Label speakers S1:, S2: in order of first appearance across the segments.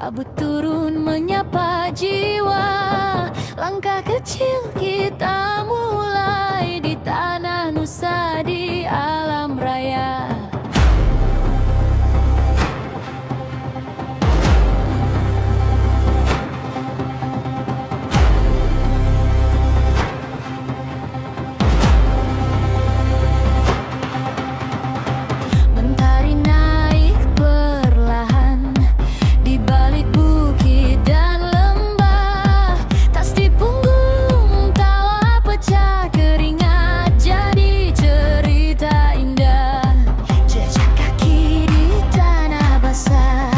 S1: kabut turun menyapa jiwa. Langkah kecil kita mulai di tanah nusa, di alam raya. Mentari naik perlahan di balik bukit dan lembah. Tas di punggung tawa pecah, keringat jadi cerita indah. Jejak kaki di tanah basah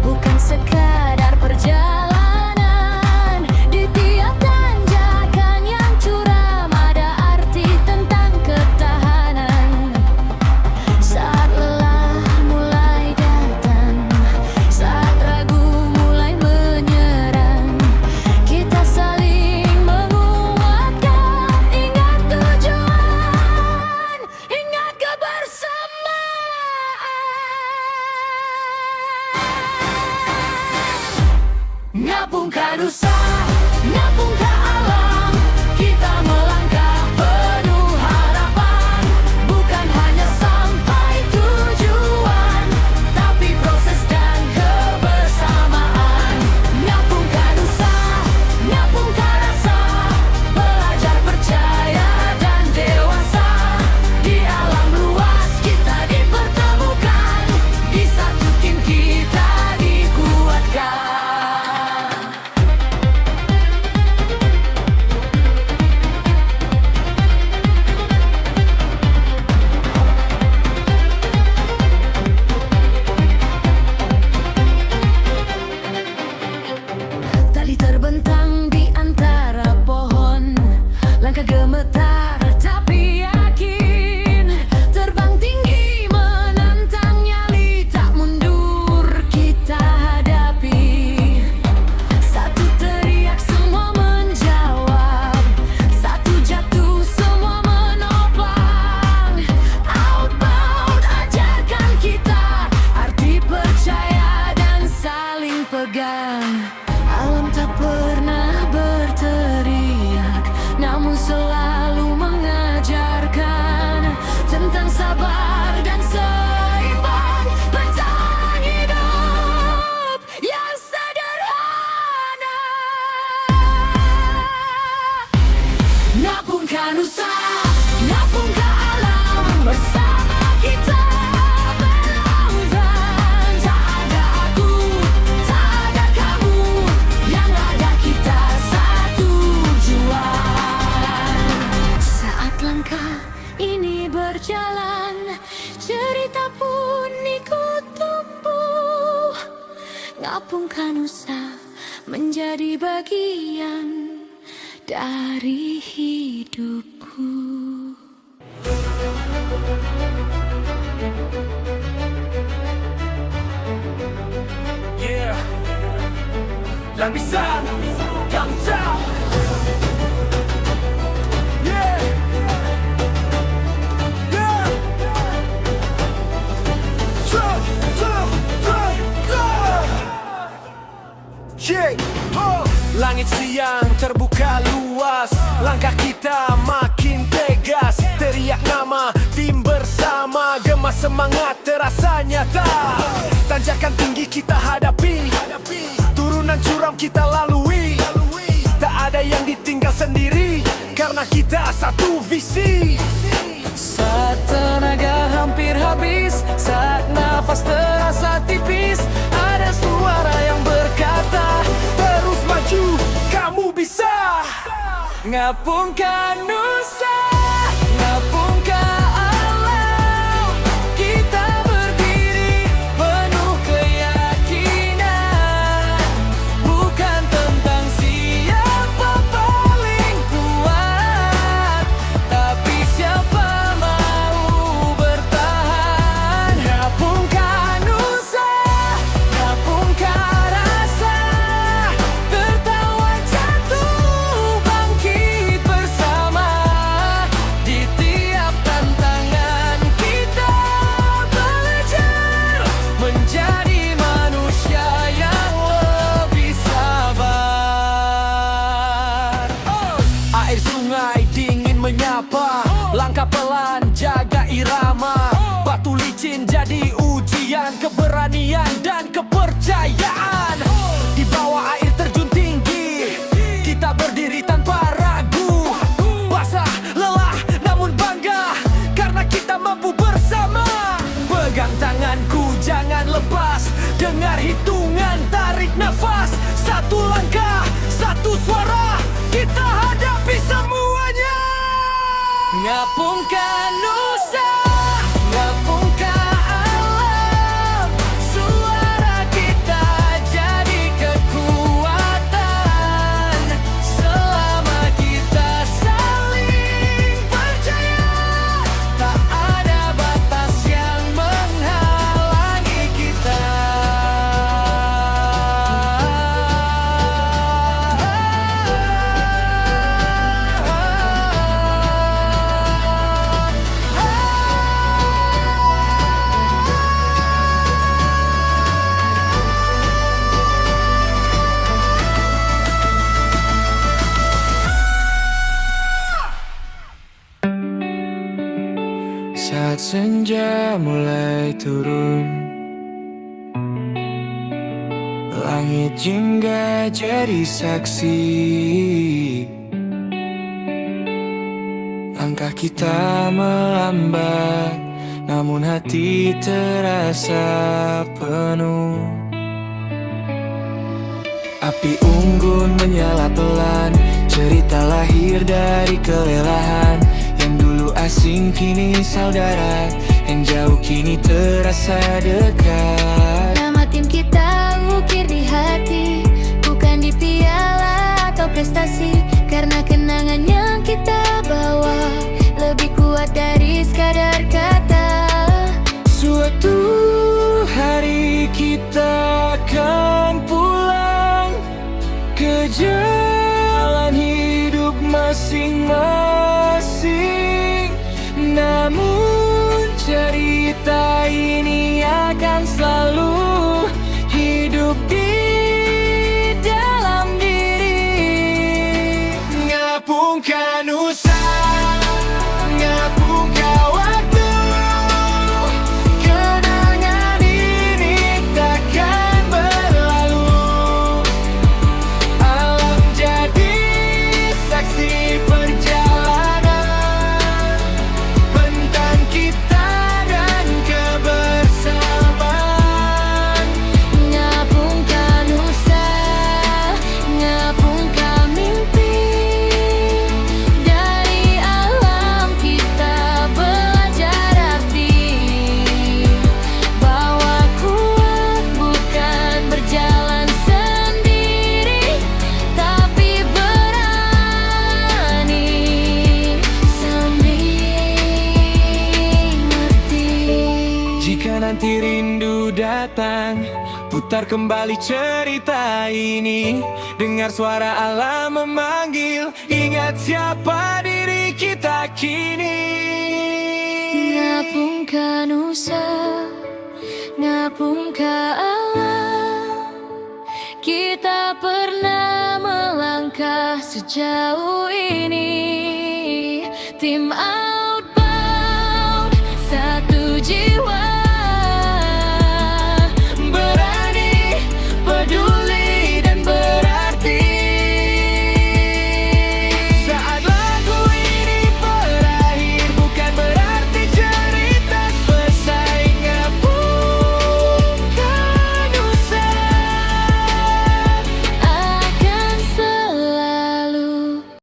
S1: bukan sekadar perjalanan. Di tiap tanjakan yang curam ada arti tentang ketahanan. Saat lelah mulai datang, saat ragu mulai menyerang, kita saling menguatkan. Ingat tujuan, ingat kebersamaan. Ngapungkan nusa, ngapungkan alam, kita melangkah penuh harapan. Bukan hanya sampai tujuan, tapi proses dan kebersamaan. Ngapungkan nusa, ngapungkan rasa, belajar percaya dan dewasa. Di alam luas kita dipertemukan, di satu tim kita dikuatkan. Tali terbentang di antara pohon, langkah gemetar tapi yakin. Terbang tinggi menantang nyali, tak mundur kita hadapi. Satu teriak semua menjawab, satu jatuh semua menopang. Outbound ajarkan kita arti percaya dan saling pegang. Alam tak pernah berteriak, namun selalu mengajarkan tentang sabar dan seimbang. Bertahan hidup yang sederhana. Ngapungkan nusa, ngapungkan alam, bersama kita berlambang. Tak ada aku, tak ada kamu, yang ada kita satu tujuan. Saat langkah ini berjalan, cerita pun ikut tumbuh. Ngapungkan nusa menjadi bagian dari hidupku.
S2: Yeah, lapisan, gangsa. Yeah, yeah. Truck, truck, truck, truck. Yeah, oh. Langit siang terbuka luas, langkah kita makin tegas. Teriak nama tim bersama, gemas semangat terasa nyata. Tanjakan tinggi kita hadapi, turunan curam kita lalui. Tak ada yang ditinggal sendiri, karena kita satu visi. Saat tenaga hampir habis, saat nafas terasa tipis, ada suara yang berkata, terus maju, kamu bisa. Ngapungkan nusa, ngapungkan alam, kita berdiri penuh keyakinan. Bukan tentang siapa paling kuat, tapi siapa mau bertahan. Ngapungkan nusa, ngapungkan rasa, tertawa jatuh bangkit bersama. keberanian dan kepercayaan. Di bawah air terjun tinggi, kita berdiri tanpa ragu. Basah, lelah, namun bangga karena kita mampu bersama. Pegang tanganku, jangan lepas. Dengar hitungan, tarik nafas. Satu langkah, satu suara, kita hadapi semuanya. Ngapungkan nusa, ngapungkan alam. Suara kita jadi kekuatan. Selama kita saling percaya, tak ada batas yang menghalangi kita. Saat senja mulai turun, langit jingga jadi saksi. Langkah kita melambat, namun hati terasa penuh. Api unggun menyala pelan, cerita lahir dari kelelahan. Yang dulu asing kini saudara, yang jauh kini terasa dekat.
S3: Nama tim kita ukir di hati, bukan di piala atau prestasi. Karena kenangan yang kita bawa lebih kuat dari sekadar kata.
S2: Suatu hari kita akan pulang ke jalan hidup masing-masing. Namun cerita ini akan selalu hidup di dalam diri. Ngapungkan usah, ngapungkan waktu. Kenangan ini takkan berlalu. Alam jadi saksi perjalanan, bentang kita dan kebersamaan.
S3: Ngapungkan usah, ngapungkan mimpi. Dari alam kita belajar arti, bahwa kuat bukan berjalan sendiri, tapi berani sambil ngerti.
S2: Jika nanti rindu datang, putar kembali cerita ini. Dengar suara alam memanggil, ingat siapa diri kita kini.
S3: Ngapungkan usah, ngapungkan alam. Kita pernah melangkah sejauh ini. Tim